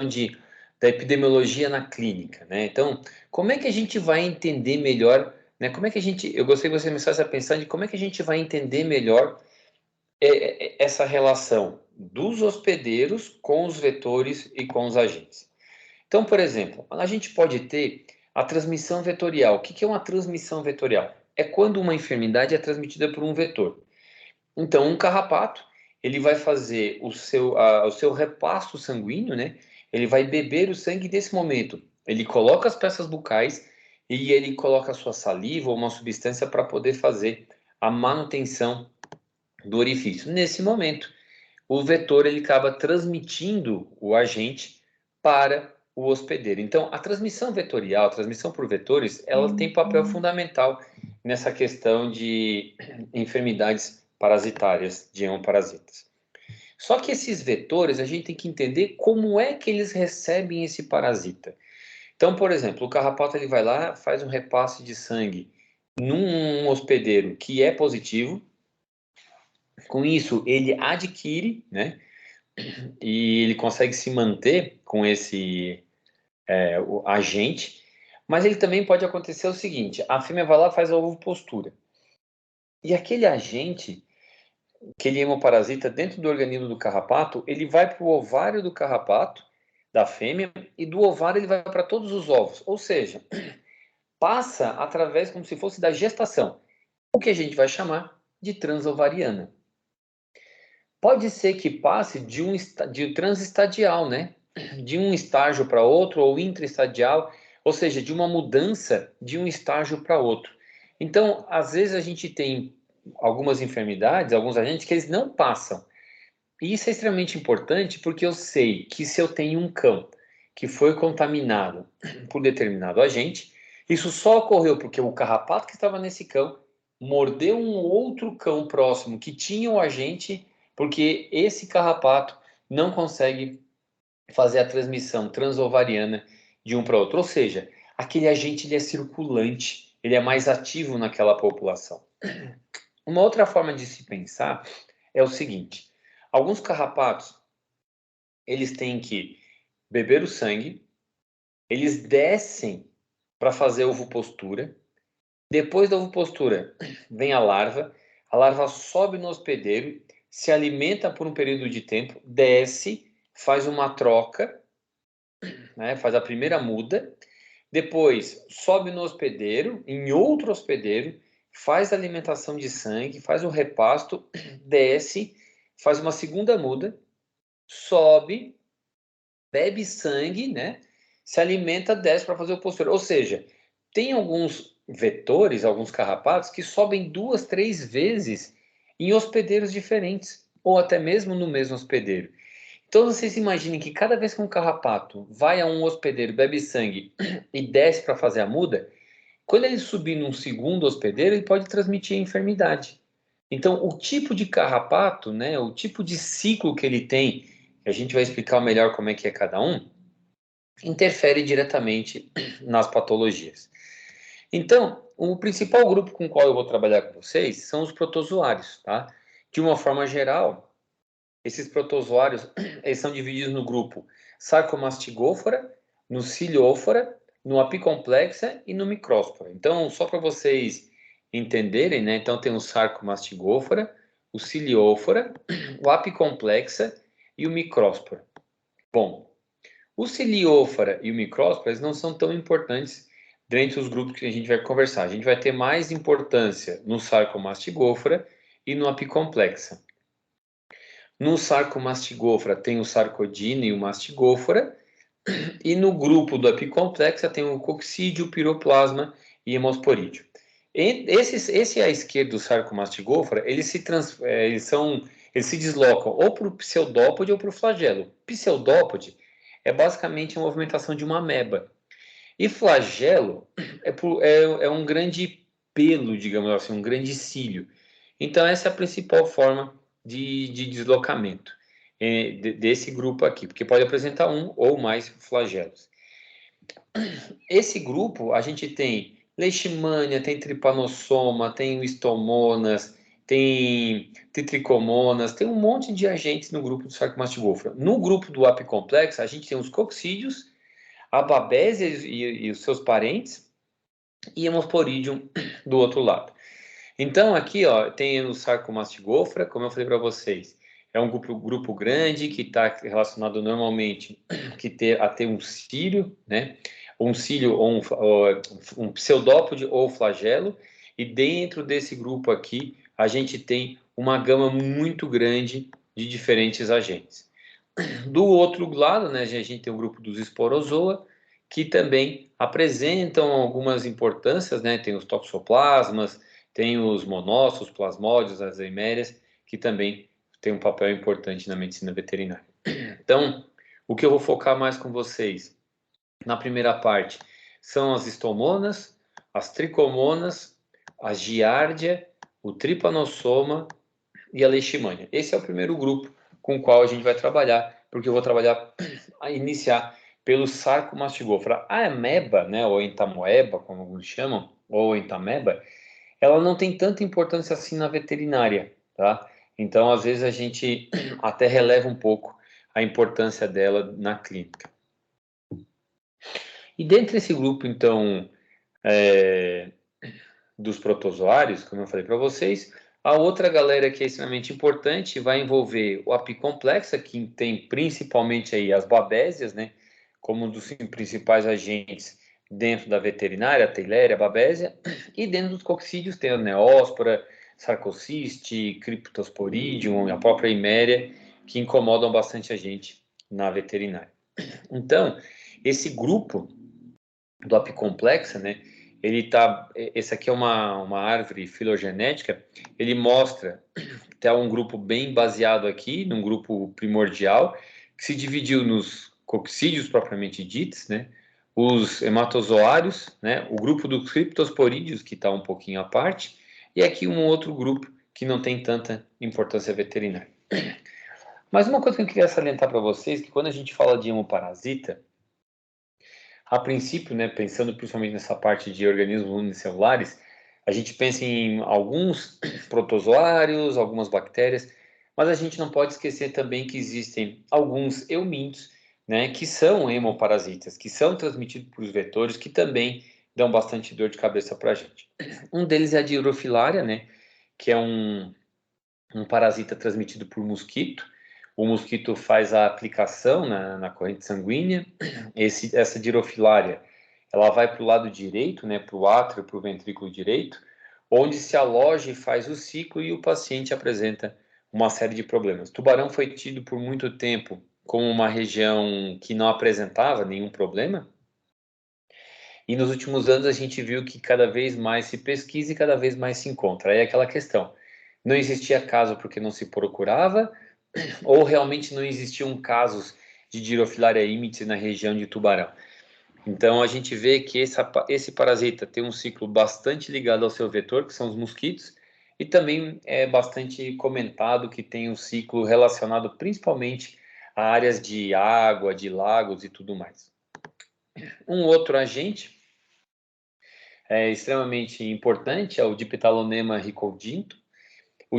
de, da epidemiologia na clínica, né? Então, como é que a gente vai entender melhor, né? Como é que a gente, eu gostaria que você começasse a pensar de como é que a gente vai entender melhor essa relação dos hospedeiros com os vetores e com os agentes. Então, por exemplo, a gente pode ter a transmissão vetorial. O que é uma transmissão vetorial? É quando uma enfermidade é transmitida por um vetor. Então, um carrapato, ele vai fazer o seu repasto sanguíneo, né? Ele vai beber o sangue desse momento. Ele coloca as peças bucais e ele coloca a sua saliva ou uma substância para poder fazer a manutenção do orifício. Nesse momento, o vetor ele acaba transmitindo o agente para o hospedeiro. Então, a transmissão vetorial, a transmissão por vetores, ela tem papel fundamental nessa questão de enfermidades parasitárias, de hemoparasitas. Só que esses vetores, a gente tem que entender como é que eles recebem esse parasita. Então, por exemplo, o carrapato ele vai lá, faz um repasse de sangue num hospedeiro que é positivo. Com isso, ele adquire, né? E ele consegue se manter com esse o agente, mas ele também pode acontecer o seguinte: a fêmea vai lá, faz a ovopostura, e aquele agente, aquele hemoparasita dentro do organismo do carrapato, ele vai para o ovário do carrapato, da fêmea, e do ovário ele vai para todos os ovos, ou seja, passa através como se fosse da gestação, o que a gente vai chamar de transovariana. Pode ser que passe de transestadial, né? De um estágio para outro, ou intraestadial, ou seja, de uma mudança de um estágio para outro. Então, às vezes a gente tem algumas enfermidades, alguns agentes que eles não passam. E isso é extremamente importante porque eu sei que se eu tenho um cão que foi contaminado por determinado agente, isso só ocorreu porque o carrapato que estava nesse cão mordeu um outro cão próximo que tinha o agente, porque esse carrapato não consegue fazer a transmissão transovariana de um para outro. Ou seja, aquele agente ele é circulante, ele é mais ativo naquela população. Uma outra forma de se pensar é o seguinte: alguns carrapatos eles têm que beber o sangue, eles descem para fazer ovopostura. Depois da ovopostura vem a larva sobe no hospedeiro, se alimenta por um período de tempo, desce, faz uma troca, né, faz a primeira muda, depois sobe no hospedeiro, em outro hospedeiro, faz a alimentação de sangue, faz o repasto, desce, faz uma segunda muda, sobe, bebe sangue, né? Se alimenta, desce para fazer o posterior. Ou seja, tem alguns vetores, alguns carrapatos que sobem 2, 3 vezes em hospedeiros diferentes, ou até mesmo no mesmo hospedeiro. Então vocês imaginem que cada vez que um carrapato vai a um hospedeiro, bebe sangue e desce para fazer a muda, quando ele subir num segundo hospedeiro, ele pode transmitir a enfermidade. Então, o tipo de carrapato, né, o tipo de ciclo que ele tem, que a gente vai explicar melhor como é que é cada um, interfere diretamente nas patologias. Então, o principal grupo com o qual eu vou trabalhar com vocês são os protozoários, tá? De uma forma geral, esses protozoários eles são divididos no grupo Sarcomastigófora, no Ciliófora, no Apicomplexa e no Micróspora. Então, só para vocês entenderem, né? Então tem o Sarcomastigófora, o Ciliófora, o Apicomplexa e o Micróspora. Bom, o Ciliófora e o Micróspora eles não são tão importantes dentre os grupos que a gente vai conversar. A gente vai ter mais importância no Sarcomastigófora e no Apicomplexa. No Sarcomastigófora tem o Sarcodina e o Mastigófora, e no grupo do Apicomplexa tem o Coccídio, Piroplasma e Hemosporídeo. Esse à esquerda do Sarcomastigófora, eles se deslocam ou para o pseudópode ou para o flagelo. Pseudópode é basicamente a movimentação de uma ameba. E flagelo é um grande pelo, digamos assim, um grande cílio. Então, essa é a principal forma de deslocamento desse grupo aqui, porque pode apresentar um ou mais flagelos. Esse grupo, a gente tem leishmania, tem trypanosoma, tem o estomonas, tem Tricomonas, tem um monte de agentes no grupo do Sarcomastigofra. No grupo do Apicomplex, a gente tem os coccidídeos, a babésia e os seus parentes, e Hemosporidium do outro lado. Então, aqui, ó, tem o Sarcomastigofra, como eu falei para vocês, é um grupo grande que está relacionado normalmente a ter um cílio, né? Um cílio ou um pseudópode ou flagelo, e dentro desse grupo aqui, a gente tem uma gama muito grande de diferentes agentes. Do outro lado, né, a gente tem o grupo dos esporozoa, que também apresentam algumas importâncias, né? Tem os toxoplasmas, tem os monócitos, plasmódios, as eimérias, que também têm um papel importante na medicina veterinária. Então, o que eu vou focar mais com vocês na primeira parte são as estomonas, as tricomonas, a giardia, o trypanosoma e a leishmania. Esse é o primeiro grupo com o qual a gente vai trabalhar, porque eu vou trabalhar a iniciar pelo Sarcomastigofra. A ameba, né, ou entamoeba, como alguns chamam, ou entameba, ela não tem tanta importância assim na veterinária, tá? Então, às vezes a gente até releva um pouco a importância dela na clínica. E dentro desse grupo, então, dos protozoários, como eu falei para vocês, a outra galera que é extremamente importante vai envolver o apicomplexa, que tem principalmente aí as babésias, né, como um dos principais agentes dentro da veterinária, a Theileria, a babésia, e dentro dos coccidídeos tem a Neospora, Sarcociste, Cryptosporidium, a própria Eiméria, que incomodam bastante a gente na veterinária. Então, esse grupo do apicomplexa, né, esse aqui é uma árvore filogenética, ele mostra que tem um grupo bem baseado aqui, num grupo primordial, que se dividiu nos coccidídeos propriamente ditos, né, os hematozoários, né, o grupo dos criptosporídeos, que está um pouquinho à parte, e aqui um outro grupo que não tem tanta importância veterinária. Mas uma coisa que eu queria salientar para vocês, que quando a gente fala de hemoparasita, a princípio, né, pensando principalmente nessa parte de organismos unicelulares, a gente pensa em alguns protozoários, algumas bactérias, mas a gente não pode esquecer também que existem alguns eumintos, né, que são hemoparasitas, que são transmitidos por vetores, que também dão bastante dor de cabeça para a gente. Um deles é a dirofilária, né, que é um parasita transmitido por mosquito. O mosquito faz a aplicação na corrente sanguínea. Essa dirofilária, ela vai para o lado direito, né, para o átrio, para o ventrículo direito, onde se aloja e faz o ciclo e o paciente apresenta uma série de problemas. Tubarão foi tido por muito tempo como uma região que não apresentava nenhum problema, e nos últimos anos a gente viu que cada vez mais se pesquisa e cada vez mais se encontra. Aí é aquela questão, não existia caso porque não se procurava, ou realmente não existiam casos de Dirofilaria immitis na região de Tubarão. Então a gente vê que esse parasita tem um ciclo bastante ligado ao seu vetor, que são os mosquitos, e também é bastante comentado que tem um ciclo relacionado principalmente a áreas de água, de lagos e tudo mais. Um outro agente extremamente importante é o Dipitalonema ricodinto. O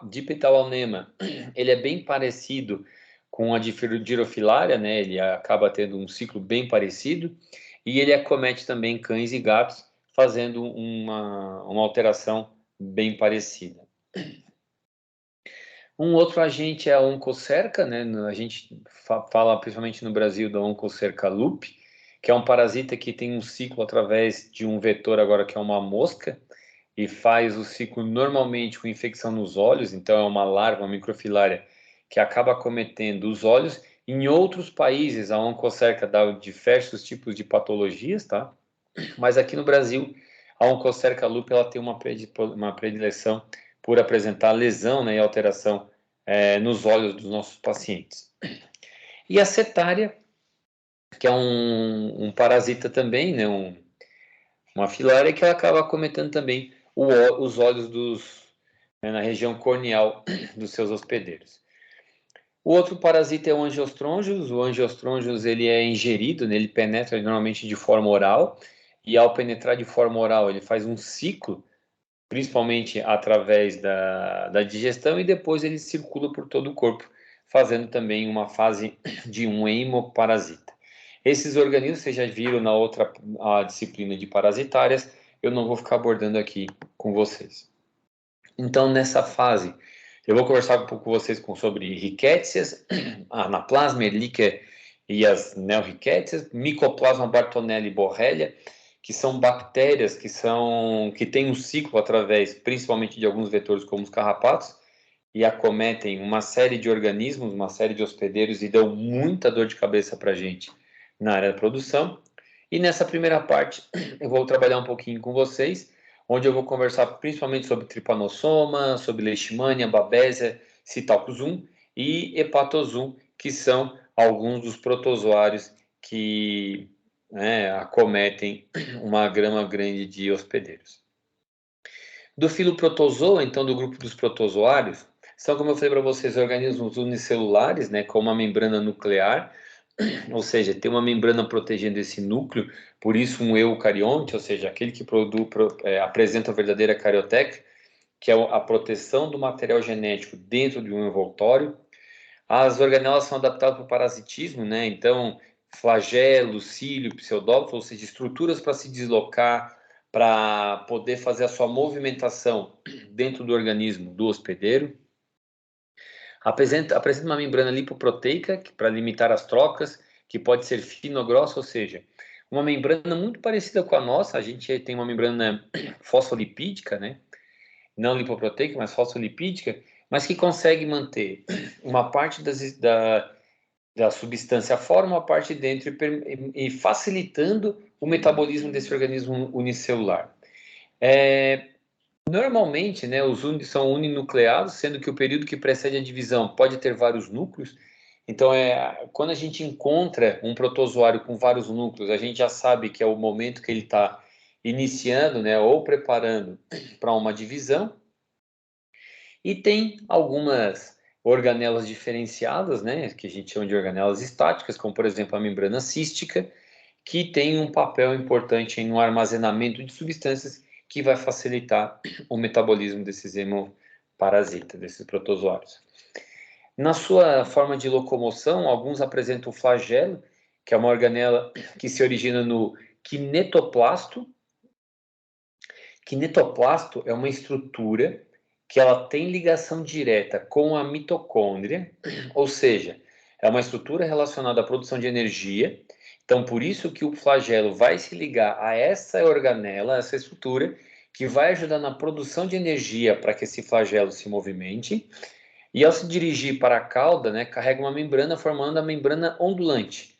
Dipitalonema, ele é bem parecido com a Dirofilária, né? Ele acaba tendo um ciclo bem parecido e ele acomete também cães e gatos, fazendo uma alteração bem parecida. Um outro agente é a Oncocerca, né? A gente fala principalmente no Brasil da Oncocerca lupi, que é um parasita que tem um ciclo através de um vetor agora que é uma mosca, e faz o ciclo normalmente com infecção nos olhos, então é uma larva, uma microfilária, que acaba acometendo os olhos. Em outros países, a oncocerca dá diversos tipos de patologias, tá? Mas aqui no Brasil, a oncocerca lupi, ela tem uma predileção por apresentar lesão, né, e alteração nos olhos dos nossos pacientes. E a cetária, que é um parasita também, né, uma filária que ela acaba acometendo também os olhos na região corneal dos seus hospedeiros. O outro parasita é o Angiostrongius. O Angiostrongius ele é ingerido, né? Ele penetra normalmente de forma oral, e ao penetrar de forma oral ele faz um ciclo principalmente através da digestão, e depois ele circula por todo o corpo, fazendo também uma fase de um hemoparasita. Esses organismos, vocês já viram na outra disciplina de parasitárias, eu não vou ficar abordando aqui com vocês. Então, nessa fase, eu vou conversar um pouco com vocês sobre rickétsias, anaplasma, Ehrlichia e as neorrickétsias, Mycoplasma, Bartonella e Borrelia, que são bactérias que têm um ciclo através, principalmente de alguns vetores como os carrapatos, e acometem uma série de organismos, uma série de hospedeiros e dão muita dor de cabeça para a gente na área da produção. E nessa primeira parte eu vou trabalhar um pouquinho com vocês, onde eu vou conversar principalmente sobre tripanossoma, sobre leishmania, babésia, citalcozum e hepatozum, que são alguns dos protozoários que acometem uma gama grande de hospedeiros. Do filo protozoa, então do grupo dos protozoários, são, como eu falei para vocês, organismos unicelulares, né, com uma membrana nuclear, ou seja, tem uma membrana protegendo esse núcleo, por isso um eucarionte, ou seja, aquele que apresenta a verdadeira carioteca, que é a proteção do material genético dentro de um envoltório. As organelas são adaptadas para o parasitismo, né? Então, flagelo, cílio, pseudóptero, ou seja, estruturas para se deslocar, para poder fazer a sua movimentação dentro do organismo do hospedeiro. Apresenta uma membrana lipoproteica para limitar as trocas, que pode ser fina ou grossa, ou seja, uma membrana muito parecida com a nossa. A gente tem uma membrana fosfolipídica, né? Não lipoproteica, mas fosfolipídica, mas que consegue manter uma parte da substância fora, uma parte dentro, e facilitando o metabolismo desse organismo unicelular. Normalmente, né, os são uninucleados, sendo que o período que precede a divisão pode ter vários núcleos. Então, quando a gente encontra um protozoário com vários núcleos, a gente já sabe que é o momento que ele está iniciando, né, ou preparando para uma divisão. E tem algumas organelas diferenciadas, né, que a gente chama de organelas estáticas, como por exemplo a membrana cística, que tem um papel importante no armazenamento de substâncias que vai facilitar o metabolismo desses hemoparasitas, desses protozoários. Na sua forma de locomoção, alguns apresentam o flagelo, que é uma organela que se origina no quinetoplasto. Quinetoplasto é uma estrutura que ela tem ligação direta com a mitocôndria, ou seja, é uma estrutura relacionada à produção de energia. Então, por isso que o flagelo vai se ligar a essa organela, essa estrutura, que vai ajudar na produção de energia para que esse flagelo se movimente. E ao se dirigir para a cauda, né, carrega uma membrana formando a membrana ondulante.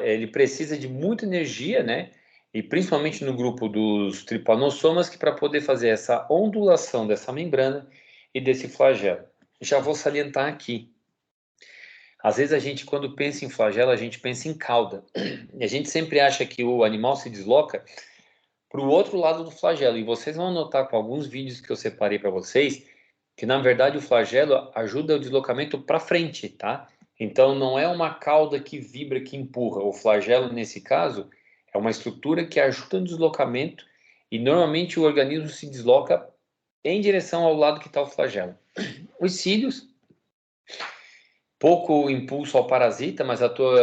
Ele precisa de muita energia, né? E principalmente no grupo dos tripanossomas, que para poder fazer essa ondulação dessa membrana e desse flagelo. Já vou salientar aqui. Às vezes a gente, quando pensa em flagelo, a gente pensa em cauda. E a gente sempre acha que o animal se desloca para o outro lado do flagelo. E vocês vão notar com alguns vídeos que eu separei para vocês, que na verdade o flagelo ajuda o deslocamento para frente, tá? Então não é uma cauda que vibra, que empurra. O flagelo, nesse caso, é uma estrutura que ajuda no deslocamento e normalmente o organismo se desloca em direção ao lado que está o flagelo. Os cílios, pouco impulso ao parasita, mas atua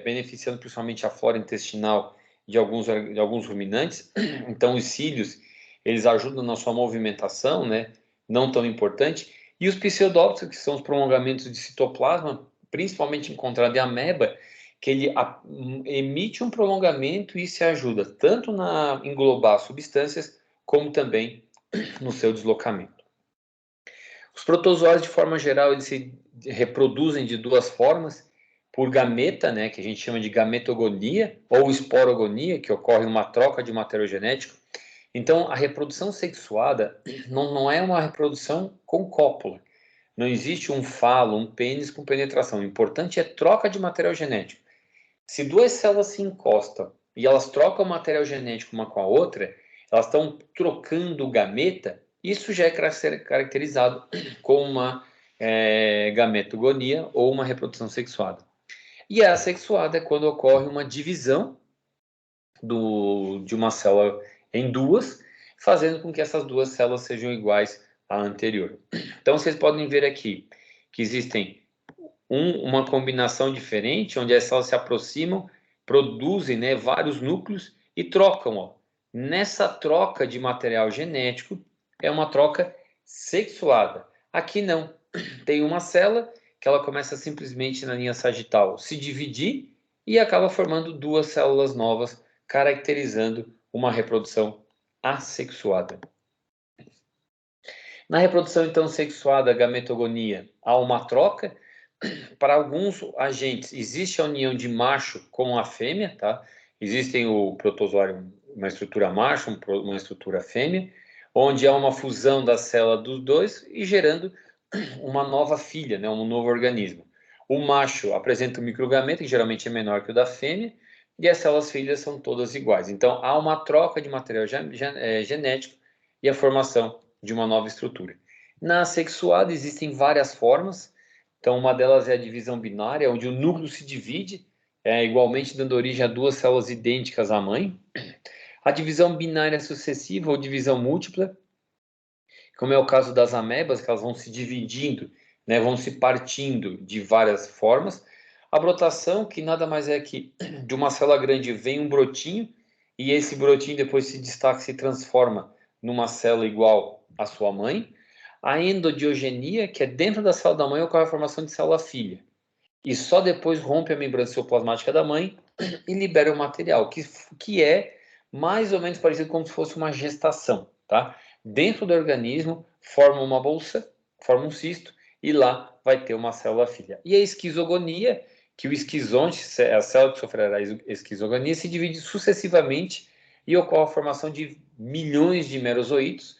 beneficiando principalmente a flora intestinal de alguns ruminantes. Então os cílios, eles ajudam na sua movimentação, né? Não tão importante. E os pseudópteros, que são os prolongamentos de citoplasma, principalmente encontrado em ameba, que ele emite um prolongamento e se ajuda tanto na englobar substâncias, como também no seu deslocamento. Os protozoários, de forma geral, eles se reproduzem de duas formas, por gameta, né, que a gente chama de gametogonia, ou esporogonia, que ocorre uma troca de material genético. Então, a reprodução sexuada não é uma reprodução com cópula. Não existe um falo, um pênis com penetração. O importante é troca de material genético. Se duas células se encostam e elas trocam material genético uma com a outra, elas estão trocando o gameta, isso já é caracterizado como uma gametogonia ou uma reprodução sexuada. E a assexuada é quando ocorre uma divisão de uma célula em duas, fazendo com que essas duas células sejam iguais à anterior. Então, vocês podem ver aqui que existem uma combinação diferente, onde as células se aproximam, produzem, né, vários núcleos e trocam. Ó. Nessa troca de material genético, é uma troca sexuada. Aqui não. Tem uma célula que ela começa simplesmente na linha sagital se dividir e acaba formando duas células novas, caracterizando uma reprodução assexuada. Na reprodução, então, sexuada, gametogonia, há uma troca. Para alguns agentes, existe a união de macho com a fêmea, tá? Existem o protozoário, uma estrutura macho, uma estrutura fêmea, onde há uma fusão da célula dos dois e gerando uma nova filha, né? Um novo organismo. O macho apresenta um microgameto, que geralmente é menor que o da fêmea, e as células filhas são todas iguais. Então, há uma troca de material genético e a formação de uma nova estrutura. Na sexuada existem várias formas. Então, uma delas é a divisão binária, onde o núcleo se divide, igualmente dando origem a duas células idênticas à mãe. A divisão binária sucessiva ou divisão múltipla, como é o caso das amebas, que elas vão se dividindo, né, vão se partindo de várias formas. A brotação, que nada mais é que de uma célula grande vem um brotinho, e esse brotinho depois se destaca, se transforma numa célula igual à sua mãe. A endodiogenia, que é dentro da célula da mãe, ocorre a formação de célula filha. E só depois rompe a membrana citoplasmática da mãe e libera o material, que é mais ou menos parecido como se fosse uma gestação, tá? Dentro do organismo, forma uma bolsa, forma um cisto, e lá vai ter uma célula filha. E a esquizogonia, que o esquizonte, a célula que sofrerá esquizogonia, se divide sucessivamente e ocorre a formação de milhões de merozoítos,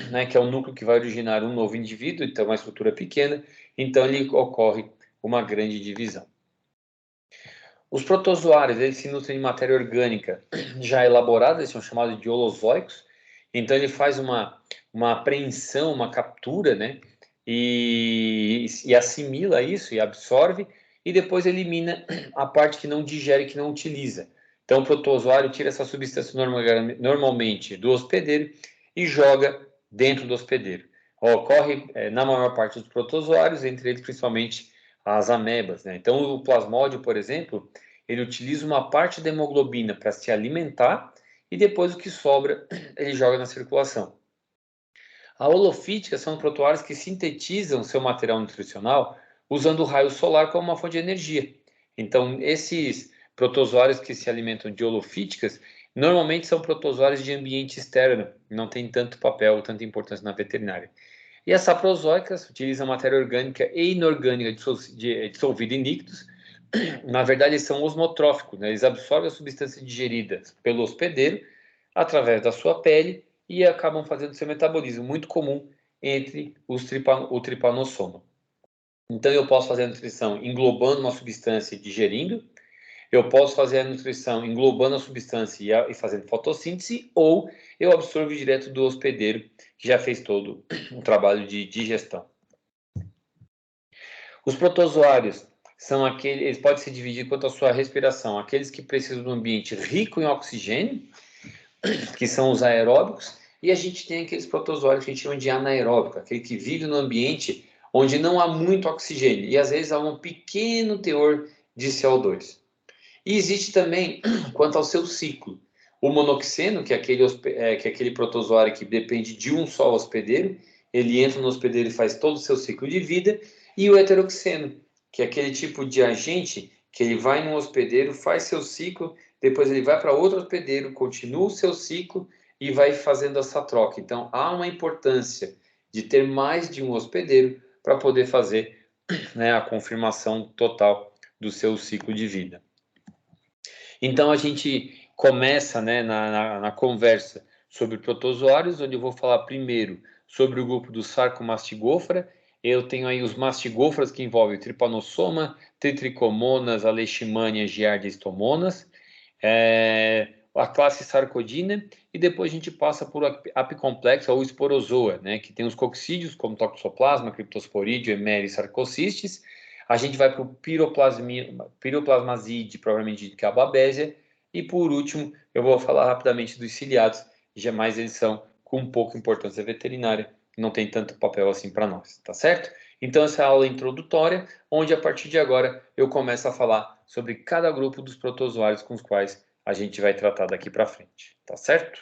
né, que é o núcleo que vai originar um novo indivíduo, então uma estrutura pequena, então ele ocorre uma grande divisão. Os protozoários, eles se nutrem de matéria orgânica já elaborada, eles são chamados de holozoicos, então ele faz uma apreensão, uma captura, né, e assimila isso e absorve, e depois elimina a parte que não digere, que não utiliza. Então o protozoário tira essa substância normalmente do hospedeiro e joga dentro do hospedeiro. Ocorre na maior parte dos protozoários, entre eles principalmente as amebas, né? Então o plasmódio, por exemplo, ele utiliza uma parte da hemoglobina para se alimentar e depois o que sobra ele joga na circulação. A holofítica são protozoários que sintetizam seu material nutricional usando o raio solar como uma fonte de energia. Então, esses protozoários que se alimentam de holofíticas normalmente são protozoários de ambiente externo, não tem tanto papel, tanta importância na veterinária. E as saprozoicas utilizam matéria orgânica e inorgânica dissolvida em líquidos. Na verdade, eles são osmotróficos, né? Eles absorvem a substância digerida pelo hospedeiro através da sua pele e acabam fazendo seu metabolismo, muito comum entre o tripanossoma. Então, eu posso fazer a nutrição englobando uma substância e digerindo, eu posso fazer a nutrição englobando a substância e fazendo fotossíntese, ou eu absorvo direto do hospedeiro, que já fez todo um trabalho de digestão. Os protozoários são aqueles, eles podem se dividir quanto à sua respiração, aqueles que precisam de um ambiente rico em oxigênio, que são os aeróbicos, e a gente tem aqueles protozoários que a gente chama de anaeróbico, aquele que vive no ambiente onde não há muito oxigênio, e às vezes há um pequeno teor de CO2. E existe também, quanto ao seu ciclo, o monoxeno, que é aquele protozoário que depende de um só hospedeiro, ele entra no hospedeiro e faz todo o seu ciclo de vida, e o heteroxeno, que é aquele tipo de agente que ele vai num hospedeiro, faz seu ciclo, depois ele vai para outro hospedeiro, continua o seu ciclo e vai fazendo essa troca. Então, há uma importância de ter mais de um hospedeiro para poder fazer, né, a confirmação total do seu ciclo de vida. Então, a gente começa, né, na conversa sobre protozoários, onde eu vou falar primeiro sobre o grupo do Sarcomastigófora. Eu tenho aí os mastigóforas, que envolvem Trypanosoma, Tetricomonas, a Leishmania, Giardia, Stomonas, a classe Sarcodina, e depois a gente passa por apicomplexo ou esporozoa, né, que tem os coccídeos, como Toxoplasma, Cryptosporídeo, Emeris, Sarcocistes. A gente vai para o Piroplasmaside, provavelmente de Babésia, e por último, eu vou falar rapidamente dos ciliados, jamais eles são com pouca importância veterinária, não tem tanto papel assim para nós, tá certo? Então essa é a aula introdutória, onde a partir de agora eu começo a falar sobre cada grupo dos protozoários com os quais a gente vai tratar daqui para frente, tá certo?